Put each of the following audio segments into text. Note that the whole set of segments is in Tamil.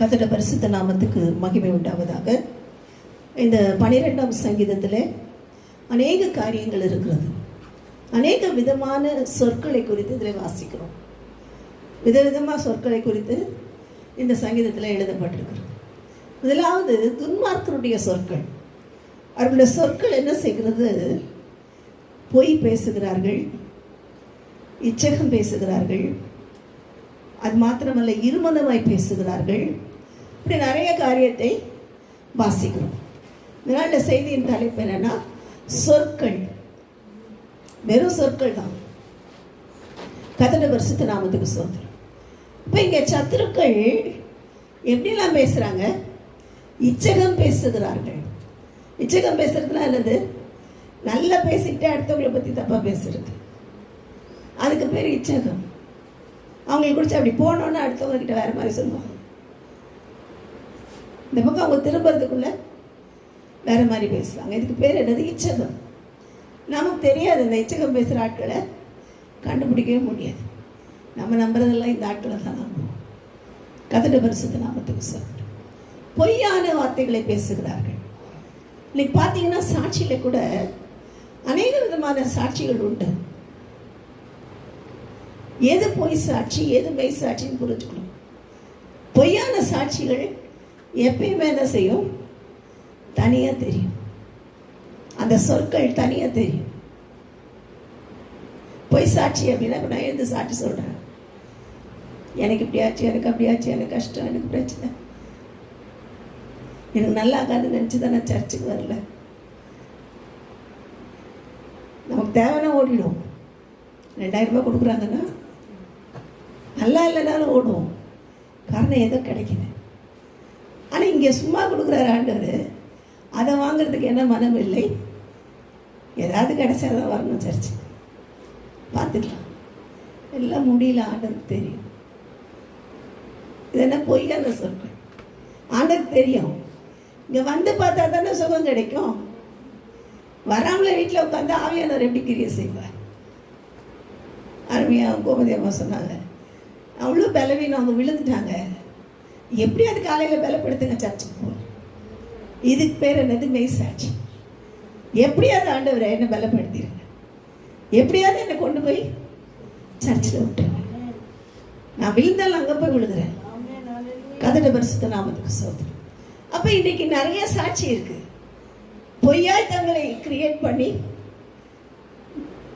கர்த்தருடைய பரிசுத்த நாமத்துக்கு மகிமை உண்டாவதாக. இந்த 12ஆம் சங்கீதத்தில் அநேக காரியங்கள் இருக்கிறது. அநேக விதமான சொற்களை குறித்து இதில் வாசிக்கிறோம். விதவிதமாக சொற்களை குறித்து இந்த சங்கீதத்தில் எழுதப்பட்டிருக்கிறது. முதலாவது துன்மார்க்கருடைய சொற்கள். அவர்களுடைய சொற்கள் என்ன செய்கிறது? பொய் பேசுகிறார்கள், இச்சகம் பேசுகிறார்கள், அது மாத்திரமல்ல இருமனமாய் பேசுகிறார்கள். இப்படி நிறைய காரியத்தை வாசிக்கிறோம். இதனால செய்தியின் தலைப்பு என்னன்னா சொற்கள். வெறும் சொற்கள் தான். கர்த்தருடைய பரிசுத்த நாமத்துக்கு ஸ்தோத்திரம். இப்போ இங்கே சத்துருக்கள் எப்படிலாம் பேசுகிறாங்க? இச்சகம் பேசுகிறார்கள். இச்சகம் பேசுறதுலாம் என்னது? நல்லா பேசிக்கிட்டே அடுத்தவங்களை பற்றி தப்பாக பேசுறது, அதுக்கு பேர் இச்சகம். அவங்களுக்கு குடிச்சு அப்படி போனோன்னு அடுத்தவங்க கிட்ட வேறு மாதிரி சொல்லுவாங்க. இந்த பக்கம் அவங்க திரும்புறதுக்குள்ள வேறு மாதிரி பேசுவாங்க. இதுக்கு பேர் என்னது? இச்சகம். நமக்கு தெரியாது. இந்த இச்சகம் பேசுகிற ஆட்களை கண்டுபிடிக்கவே முடியாது. நம்ம நம்புறதெல்லாம் இந்த ஆட்களை தான் நம்புவோம். கர்த்தருடைய பரிசுத்த நாமத்துக்கு ஸ்தோத்திரம். பொய்யான வார்த்தைகளை பேசுகிறார்கள். இன்னைக்கு பார்த்தீங்கன்னா சாட்சியில் கூட அநேக விதமான சாட்சிகள் உண்டு. எது பொய் சாட்சி, எது மெய் சாட்சின்னு புரிஞ்சுக்கணும். பொய்யான சாட்சிகள் எப்பயுமே என்ன செய்யும்? தனியாக தெரியும். அந்த சொற்கள் தனியாக தெரியும். பொய் சாட்சி அப்படின்னா இப்போ நான் எழுந்து சாட்சி சொல்கிறேன். எனக்கு இப்படி ஆச்சு, எனக்கு அப்படி ஆச்சு, எனக்கு கஷ்டம், எனக்கு பிரச்சனை, எனக்கு நல்லா ஆகாதுன்னு நினச்சி தான் நான் சர்ச்சுக்கு வரல. நமக்கு தேவைன்னா ஓடிடும். 2000 ரூபாய் கொடுக்குறாங்கன்னா நல்லா இல்லைனாலும் ஓடுவோம். காரணம் ஏதோ கிடைக்குது. ஆனால் இங்கே சும்மா கொடுக்குறாரு ஆண்டவர். அதை வாங்கிறதுக்கு என்ன மனம் இல்லை. ஏதாவது கிடைச்சாதான் வரணும் சர்ச்சு. பார்த்துக்கலாம். எல்லாம் முடியல, ஆண்டவருக்கு தெரியும். இது என்ன பொய்யான சொற்கள். ஆண்டவருக்கு தெரியும். இங்கே வந்து பார்த்தா தானே சுகம் கிடைக்கும். வராமல வீட்டில் உட்காந்து ஆவியானவர் எப்படி கிரியை செய்வார்? அருமையாக கோமதி அம்மா சொன்னாங்க, அவ்வளோ பலவீனம், அவங்க விழுந்துட்டாங்க. எப்படி அது காலையில் பலப்படுத்துங்க, சர்ச்சுக்கு போ. இதுக்கு பேர் என்னது? மெய் சாட்சி. எப்படியாவது ஆண்டவரை என்னை பலப்படுத்திடுங்க, எப்படியாவது என்னை கொண்டு போய் சர்ச்சில் விட்டுருங்க. நான் விழுந்தாலும் அங்கே போய் விழுகிறேன். கர்த்தருடைய பரிசுத்த நாமத்துக்கு ஸ்தோத்திரம். அப்போ இன்றைக்கி நிறைய சாட்சி இருக்குது. பொய்யாய் தங்களை கிரியேட் பண்ணி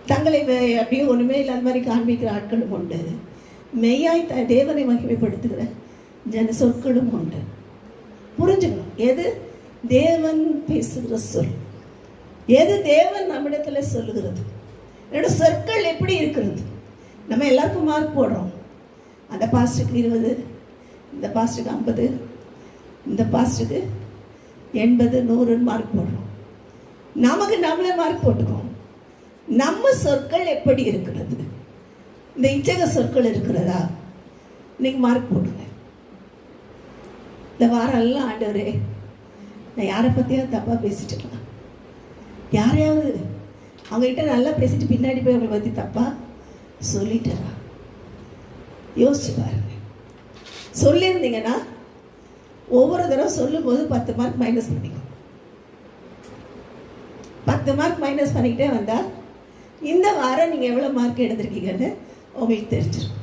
தங்களை அப்படியே ஒன்றுமே இல்லாத மாதிரி காண்பிக்கிற ஆட்களும் உண்டு. மெய்யாய் தேவனை மகிமைப்படுத்துகிற ஜன சொற்களும் உண்டு. புரிஞ்சுக்கணும். எது தேவன் பேசுகிற சொல், எது தேவன் நம்மிடத்தில் சொல்லுகிறது. என்னோட சொற்கள் எப்படி இருக்கிறது? நம்ம எல்லாருக்கும் மார்க் போடுறோம். அந்த பாஸ்டுக்கு 20, இந்த பாஸ்டுக்கு 50, இந்த பாஸ்டுக்கு 80, 100 மார்க் போடுறோம். நமக்கு நம்மளே மார்க் போட்டுக்கோம். நம்ம சொற்கள் எப்படி இருக்கிறது? இந்த இச்சக சொற்கள் இருக்கிறதா? இன்னைக்கு மார்க் போடுங்க. இந்த வாரம் எல்லாம் ஆண்டவரே, நான் யாரை பற்றியாவது தப்பாக பேசிட்டுருக்கலாம், யாரையாவது அவங்ககிட்ட நல்லா பேசிட்டு பின்னாடி போய் அவங்களை பற்றி தப்பாக சொல்லிட்டுறா. யோசிச்சு பாருங்க. சொல்லியிருந்தீங்கன்னா ஒவ்வொரு தடவை சொல்லும்போது 10 மார்க் மைனஸ் பண்ணிக்கும். 10 மார்க் மைனஸ் பண்ணிக்கிட்டே வந்தால் இந்த வாரம் நீங்கள் எவ்வளோ மார்க் எடுத்திருக்கீங்கன்னு உங்களுக்கு தெரிஞ்சிடும்.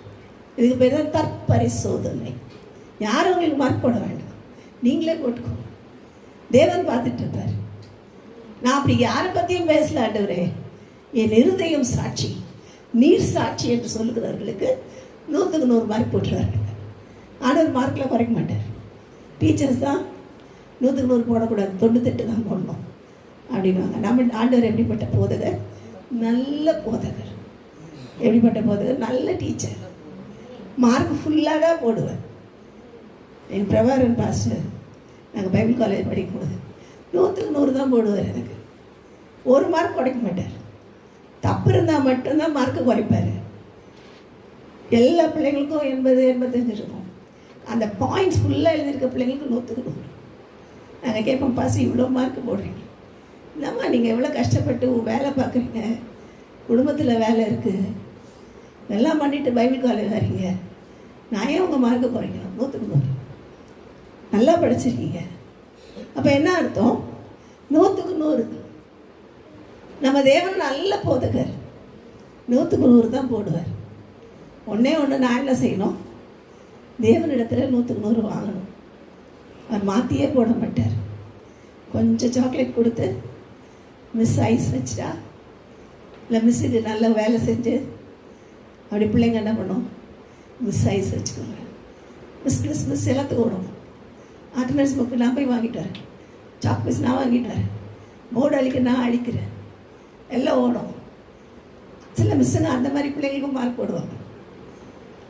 இதுக்கு பேர் தான் தற்பரிசோதனை. யாரும் உங்களுக்கு மார்க் போட வேண்டாம், நீங்களே போட்டுக்கோங்க. தேவன் பார்த்துட்டு இருப்பார். நான் அப்படி யாரை பற்றியும் பேசல ஆண்டவரே, என் இருதயம் சாட்சி, நீர் சாட்சி என்று சொல்லுகிறவர்களுக்கு 100க்கு 100 மார்க் போட்டுருவார்கள். ஆண்டவர் மார்க்கில் குறைக்க மாட்டார். டீச்சர்ஸ் தான் 100க்கு 100 போடக்கூடாது, 98 தான் போடணும் அப்படின்வாங்க. நம்ம ஆண்டவர் எப்படிப்பட்ட போதகர்? நல்ல போதகர். எப்படிப்பட்ட போதகர்? நல்ல டீச்சர். மார்க் ஃபுல்லாக தான் போடுவேன். எங்கள் பிரபாகரன் பாஸ்டர் நாங்கள் பைபிள் காலேஜ் படிக்கும்போது 100க்கு 100 தான் போடுவார். எனக்கு 1 மார்க் குறைக்க மாட்டார். தப்பு இருந்தால் மட்டும்தான் மார்க்கு குறைப்பார். எல்லா பிள்ளைங்களுக்கும் 80, 85 இருக்கும். அந்த பாயிண்ட்ஸ் ஃபுல்லாக எழுதியிருக்க பிள்ளைங்களுக்கு 100க்கு 100. நாங்கள் கேட்போம், பாஸ் இவ்வளோ மார்க் போடுறீங்க, இல்லைம்மா நீங்கள் எவ்வளோ கஷ்டப்பட்டு வேலை பார்க்குறீங்க, குடும்பத்தில் வேலை இருக்குது, இதெல்லாம் பண்ணிவிட்டு பைபிள் காலேஜ் வரீங்க, நான் ஏன் உங்கள் மார்க்கை குறைக்கணும்? 100க்கு 100. நல்லா படிச்சிருக்கீங்க. அப்போ என்ன அர்த்தம்? 100க்கு 100. நம்ம தேவன் நல்ல போதகர், 100க்கு 100 தான் போடுவார். ஒன்றே ஒன்று நான் என்ன செய்யணும்? தேவனிடத்தில் 100க்கு 100 வாங்கணும். அவர் மாற்றியே போட மாட்டார். கொஞ்சம் சாக்லேட் கொடுத்து மிஸ் ஐஸ் வச்சிட்டா, இல்லை மிஸ் இது நல்ல வேலை செஞ்சு அப்படி பிள்ளைங்க என்ன பண்ணும்? மிஸ் ஐஸ் வச்சுக்கோங்க, மிஸ் எல்லாத்துக்கும் ஓடும். அட்டண்டன்ஸ் புக்கு நான் போய் வாங்கிட்டு வரேன், சாக் மிஸ் நான் வாங்கிட்டு வரேன், போர்டு அழிக்க நான் அழிக்கிறேன், எல்லாம் ஓடும். சில மிஸ்ஸுங்க அந்த மாதிரி பிள்ளைங்களுக்கும் மார்க் போடுவாங்க,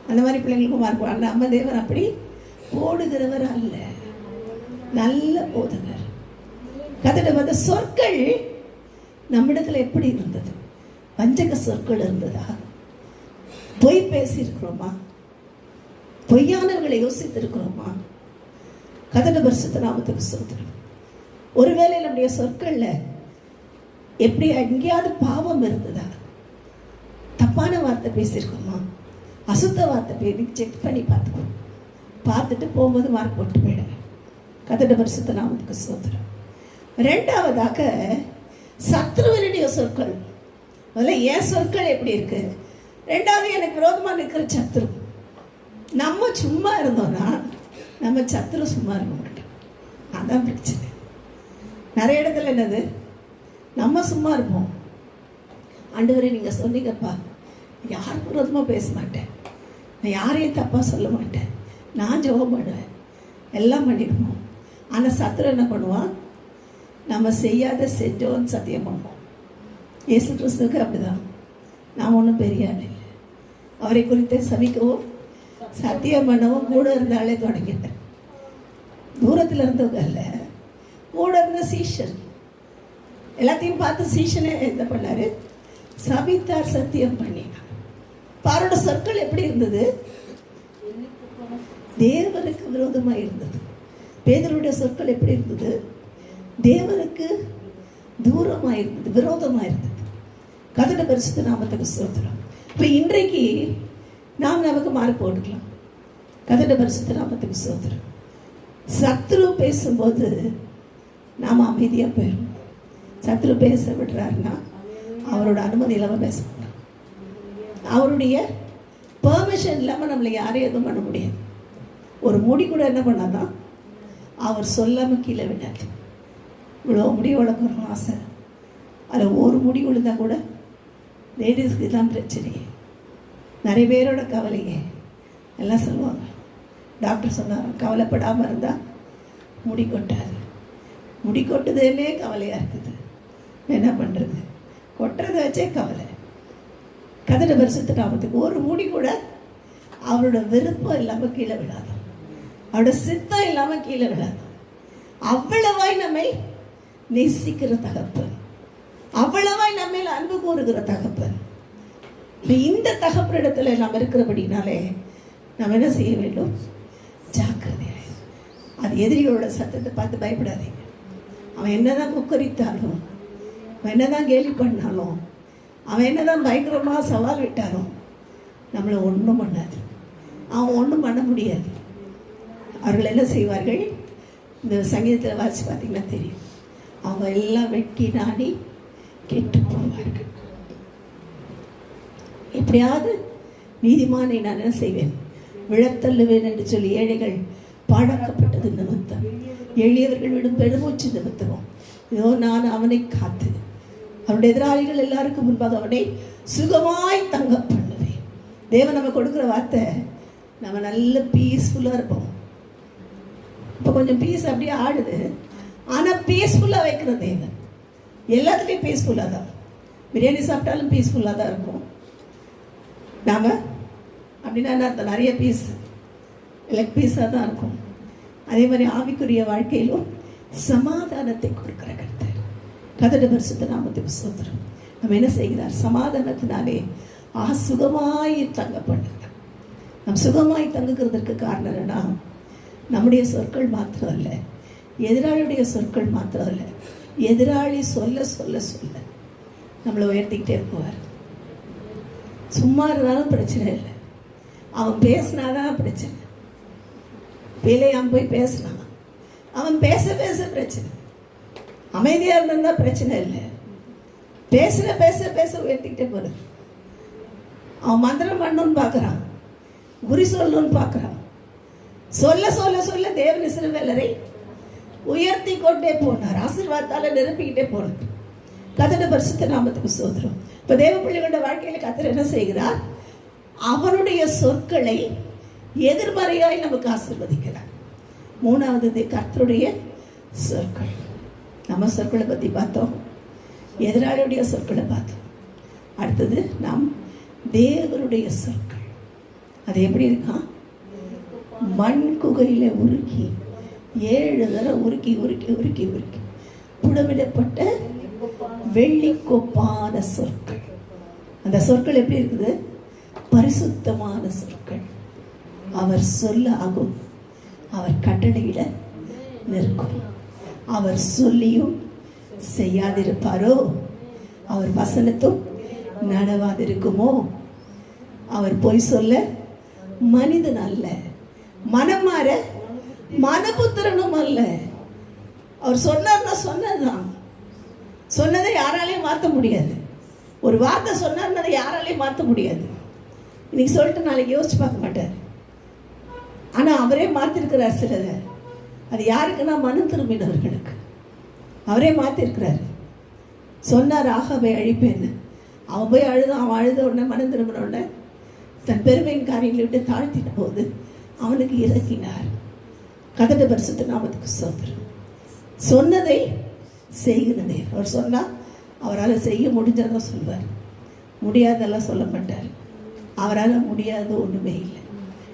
அந்த மாதிரி பிள்ளைங்களுக்கும் மார்க் போடுவாங்க. நம்ம தேவன் அப்படி போடுகிறவர் அல்ல, நல்ல போதகர். கதையில வந்த சொற்கள் நம்மிடத்தில் எப்படி இருந்தது? வஞ்சக சொற்கள் இருந்ததா? பொய் பேசியிருக்கிறோமா? பொய்யானவர்களை யோசித்திருக்கிறோமா? கதையில பரிசுத்த நாமத்துக்கு ஸ்தோத்திரம். ஒருவேளை நம்முடைய சொற்கள்ல எப்படி எங்கேயாவது பாவம் இருந்ததா? தப்பான வார்த்தை பேசியிருக்கோமா? அசுத்த வார்த்தை பேசி செக் பண்ணி பார்த்துக்கணும். பார்த்துட்டு போகும்போது மார்க் போட்டு போயிடுங்க. கதையில பரிசுத்த நாமத்துக்கு ஸ்தோத்திரம். ரெண்டாவதாக சத்ருவனுடைய சொற்கள். முதல்ல என் சொற்கள் எப்படி இருக்கு? ரெண்டாவது எனக்கு விரோதமாக நிற்கிற சத்ரு. நம்ம சும்மா இருந்தோம்னா நம்ம சத்ரு சும்மா இருக்க மாட்டோம். அதான் பிரச்சனை. நிறைய இடத்துல என்னது, நம்ம சும்மா இருப்போம். ஆண்டவரே நீங்கள் சொன்னீங்கப்பா, யாருக்கு விரோதமாக பேச மாட்டேன், நான் யாரையும் தப்பாக சொல்ல மாட்டேன், நான் ஜெபம் பண்ணுவேன், எல்லாம் பண்ணிடுவோம். ஆனால் சத்ரு என்ன பண்ணுவான்? நம்ம செய்யாத செஞ்சோன்னு சத்தியம் பண்ணுவோம். இயேசு கிறிஸ்துவுக்கு அப்படிதான். நாம் ஒன்றும் பெரிய ஆள் இல்லை. அவரை குறித்து சபிக்கவும் சத்தியம் பண்ணவும் கூட இருந்தாலே தொடங்கிட்டேன். தூரத்தில் இருந்தவங்க அல்ல, கூட இருந்த சீஷன். எல்லாத்தையும் பார்த்து சீஷனே என்ன பண்ணாரு? சபித்தார், சத்தியம் பண்ணினார். பாரோட சொற்கள் எப்படி இருந்தது? தேவனுக்கு விரோதமாக இருந்தது. பேதுருடைய சொற்கள் எப்படி இருந்தது? தேவனுக்கு தூரமாக இருந்தது, விரோதமாக இருந்தது. கதையில பரிசுத்த நாமத்துக்கு ஸ்தோத்திரம். இப்போ இன்றைக்கு நாம் நமக்கு மார்க் போட்டுக்கலாம். கதையில பரிசுத்த நாமத்துக்கு ஸ்தோத்திரம். சத்ரு பேசும்போது நாம் அமைதியாக போயிடும். சத்ரு பேச விடுறாருன்னா அவரோட அனுமதி இல்லாமல் பேச மாட்டோம். அவருடைய பெர்மிஷன் இல்லாமல் நம்மளை யாரையும் எதுவும் பண்ண முடியாது. ஒரு முடி கூட என்ன பண்ணாதான் அவர் சொல்லாமல் கீழே விடாது. இவ்வளோ முடி வளர்க்குறோம் ஆசை, அதில் ஒரு முடி விழுந்தா கூட லேடிஸ்க்கு தான் பிரச்சனை. நிறைய பேரோட கவலைங்க எல்லாம் சொல்லுவாங்க. டாக்டர் சொன்னார், கவலைப்படாமல் இருந்தால் முடி கொட்டாது. முடி கொட்டுதே கவலையாக இருக்குது. என்ன பண்ணுறது? கொட்டுறதை வச்சே கவலை. கதையில பரிசுத்த நாமத்துக்கு ஒரு முடி கூட அவரோட விருப்பம் இல்லாமல் கீழே விடாது, அவரோட சித்தம் இல்லாமல் கீழே விடாது. அவ்வளவாய் நம்மை நேசிக்கிற தகப்பன், அவ்வளவாய் நம்ம அன்பு கூறுகிற தகப்பன். இந்த தகப்பனிடத்துல நாம் இருக்கிறபடினாலே நாம் என்ன செய்ய வேண்டும்? ஜாக்கிரதையாக. அது எதிரிகளோட சத்தத்தை பார்த்து பயப்படாதீங்க. அவன் என்னதான் குக்கரித்தாலும், அவன் என்னதான் கேலி பண்ணாலும், அவன் என்னதான் பயங்கரமாக சவால் விட்டாலும் நம்மளை ஒன்றும் பண்ணாது. அவன் ஒன்றும் பண்ண முடியாது. அவர்கள் என்ன செய்வார்கள்? இந்த சங்கீதத்தில் வாசி பார்த்தீங்கன்னா தெரியும். அவங்க எல்லாம் வெட்டி நாடி கெட்டு போவார்கள். எப்படியாவது நீதிமானை நான் என்ன செய்வேன்? விழத்தள்ளுவேன் என்று சொல்லி ஏழைகள் பாழாக்கப்பட்டது நிமித்தம், எளியவர்கள் விடும் பெருமூச்சு நிமித்தமும் இதோ நான் அவனை காத்து அவருடைய எதிராளிகள் எல்லாருக்கும் முன்பாக அவனை சுகமாய் தங்க பண்ணுவேன். தேவன் நம்ம கொடுக்குற வார்த்தை, நம்ம நல்ல பீஸ்ஃபுல்லாக இருப்போம். இப்போ கொஞ்சம் பீஸ் அப்படியே ஆடுது, ஆனால் பீஸ்ஃபுல்லாக வைக்கிற தேவன் எல்லாத்துலேயும் பீஸ்ஃபுல்லாக தான். பிரியாணி சாப்பிட்டாலும் பீஸ்ஃபுல்லாக தான் இருக்கும். நாம் அப்படின்னா என்ன அர்த்தம்? நிறைய பீஸ், லெக் பீஸாக தான் இருக்கும். அதே மாதிரி ஆவிக்குரிய வாழ்க்கையிலும் சமாதானத்தை கொடுக்குற கர்த்தர். கதையில பரிசுத்த நாமத்துக்கு ஸ்தோத்திரம். நம்ம என்ன செய்கிறார்? சமாதானத்தினாலே சுகமாய் தங்க பண்ணுகிறார். நம் சுகமாய் தங்குகிறதுக்கு காரணம் என்னன்னா, நம்முடைய சொற்கள் மாத்திரம் அல்ல, எதிராளியுடைய சொற்கள் மாத்திரம் அல்ல, எதிராளி சொல்ல சொல்ல சொல்ல நம்மளை உயர்த்திக்கிட்டே போவார். சும்மா இருந்தாலும் பிரச்சனை இல்லை, அவன் பேசினாதான் பிரச்சனை. வேலையாம் போய் பேசினான், அவன் பேச பேச பிரச்சனை. அமைதியாக இருந்தா பிரச்சனை இல்லை. பேச பேச பேச உயர்த்திக்கிட்டே போகிறது. அவன் மந்திரம் பண்ணணும்னு பார்க்குறான், குறி சொல்லணும்னு பார்க்குறான். சொல்ல சொல்ல சொல்ல தேவன் இஸ்ரவேலரை உயர்த்தி கொண்டே போனார். ஆசீர்வாதத்தால் நிரப்பிக்கிட்டே போனார். கர்த்தருடைய பரிசுத்த நாமத்துக்கு ஸ்தோத்திரம். இப்போ தேவ பிள்ளைகளோட வாழ்க்கையில் கர்த்தர் என்ன செய்கிறார்? அவனுடைய சொற்களை எதிர்மறையாய் நமக்கு ஆசீர்வதிக்கிறார். மூணாவது கர்த்தருடைய சொற்கள். நம்ம சொற்களை பற்றி பார்த்தோம், எதிராளியுடைய சொற்களை பார்த்தோம். அடுத்தது நாம் தேவனுடைய சொற்கள். அது எப்படி இருக்கான்? மண் குகையில உருக்கி 7 தடவை உருக்கி உருக்கி உருக்கி உருக்கி புடமிடப்பட்ட வெள்ளி கொப்பான சொற்கள். அந்த சொற்கள் எப்படி இருக்குது? பரிசுத்தமான சொற்கள். அவர் சொல்ல ஆகும், அவர் கட்டளையிட நிற்கும். அவர் சொல்லியும் செய்யாதிருப்பாரோ? அவர் வசனத்தும் நடவாதிருக்குமோ? அவர் பொய் சொல்ல மனிதன் அல்ல, மனம் மாற மனபுத்திரனும் அல்ல. அவர் சொன்னார்னா சொன்னதுதான். சொன்னதை யாராலையும் மாற்ற முடியாது. ஒரு வார்த்தை சொன்னார்னா அதை யாராலையும் மாற்ற முடியாது. இன்னைக்கு சொல்லிட்டு நாளைக்கு யோசிச்சு பார்க்க மாட்டார். ஆனால் அவரே மாற்றிருக்கிறார் சிலதை. அது யாருக்குன்னா மனம் திரும்பினவர்களுக்கு அவரே மாற்றிருக்கிறார். சொன்னார் ஆகாவை அழிப்பேன்னு. அவன் போய் அழுதான். அவன் அழுத உடனே மனம் திரும்பின உடனே தன் பெருமையின் காரியங்களை விட்டு தாழ்த்தின போது அவனுக்கு இறக்கினார். கர்த்தருடைய பரிசுத்த நாமத்துக்கு ஸ்தோத்திரம். சொன்னதை செய்கிறதே. அவர் சொன்னால் அவரால் செய்ய முடிஞ்சதான் சொல்வார், முடியாதெல்லாம் சொல்ல மாட்டார். அவரால் முடியாத ஒன்றுமே இல்லை.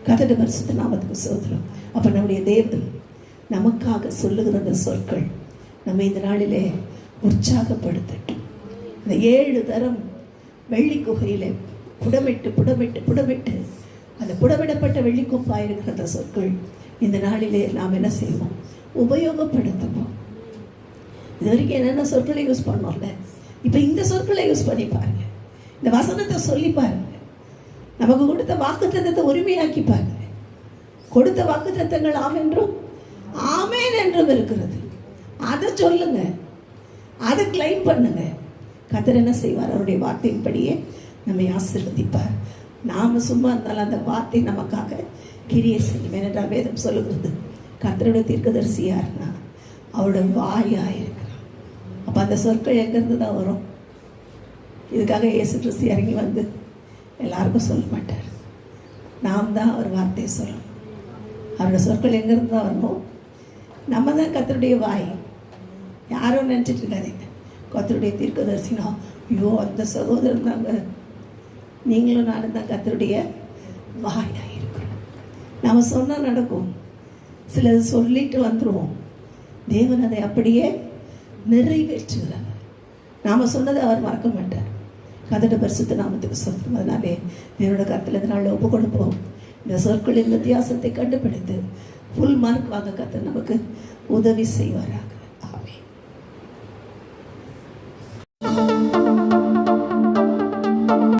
கர்த்தருடைய பரிசுத்த நாமத்துக்கு ஸ்தோத்திரம். அப்போ நம்முடைய தேவன் நமக்காக சொல்லுகிற அந்த சொற்கள் நம்ம இந்த நாளிலே உற்சாகப்படுத்தட்டும். இந்த 7 தரம் வெள்ளி குகையிலே புடமிட்டு புடமிட்டு புடமிட்டு அந்த புடமிடப்பட்ட வெள்ளிக்கொப்பாக இருக்கிற அந்த சொற்கள் இந்த நாளிலே நாம் என்ன செய்வோம்? உபயோகப்படுத்துவோம். இது வரைக்கும் என்னென்ன சொற்களை யூஸ் பண்ணோம்ல, இப்போ இந்த சொற்களை யூஸ் பண்ணி பாருங்க. இந்த வசனத்தை சொல்லி பாருங்க. நமக்கு கொடுத்த வாக்குத்தத்தத்தை உரிமையாக்கி பாருங்க. கொடுத்த வாக்குத்தத்தங்கள் ஆமென்றும் ஆமேன் என்றும் இருக்கிறது. அதை சொல்லுங்க, அதை கிளைம் பண்ணுங்க. கர்த்தர் என்ன செய்வார்? அவருடைய வார்த்தையின்படியே நம்மை ஆசீர்வதிப்பார். நாம சும்மா இருந்தாலும் அந்த வார்த்தை நமக்காக கிரியை செய்யும். ஏனென்றால் வேதம் சொல்லுகிறது, கர்த்தருடைய தீர்க்கதரிசி யாருன்னா அவரோட வாயாக இருக்கிறான். அப்போ அந்த சொற்கள் எங்கேருந்து தான் வரும்? இதுக்காக இயேசு கிறிஸ்து இறங்கி வந்து எல்லாருக்கும் சொல்ல மாட்டார். நாம் தான் அவர் வார்த்தையை சொல்லணும். அவரோட சொற்கள் எங்கேருந்து தான் வரணும்? நம்ம தான் கர்த்தருடைய வாய். யாரும் நினச்சிட்டு இருக்காதீங்க கர்த்தருடைய தீர்க்கதரிசினா ஐயோ அந்த சகோதரன் தாங்க. நீங்களும் நானும் தான் கர்த்தருடைய வாயாக இருக்கிறோம். நம்ம சொன்னால் நடக்கும், சிலது சொல்லிட்டு வந்துடுவோம். தேவன் அதை அப்படியே நிறைவேற்றுகிறார். நாம் சொன்னதை அவர் மறக்க மாட்டார். கர்த்தருடைய பரிசுத்த நாமத்துக்கு ஸ்தோத்திரம். அதனாலே தேவனோட கர்த்தர் இதனால ஒப்பு கொடுப்போம். இந்த சொற்களின் வித்தியாசத்தை கண்டுபிடித்து ஃபுல் மார்க் வாங்க கர்த்தர் நமக்கு உதவி செய்வாராக.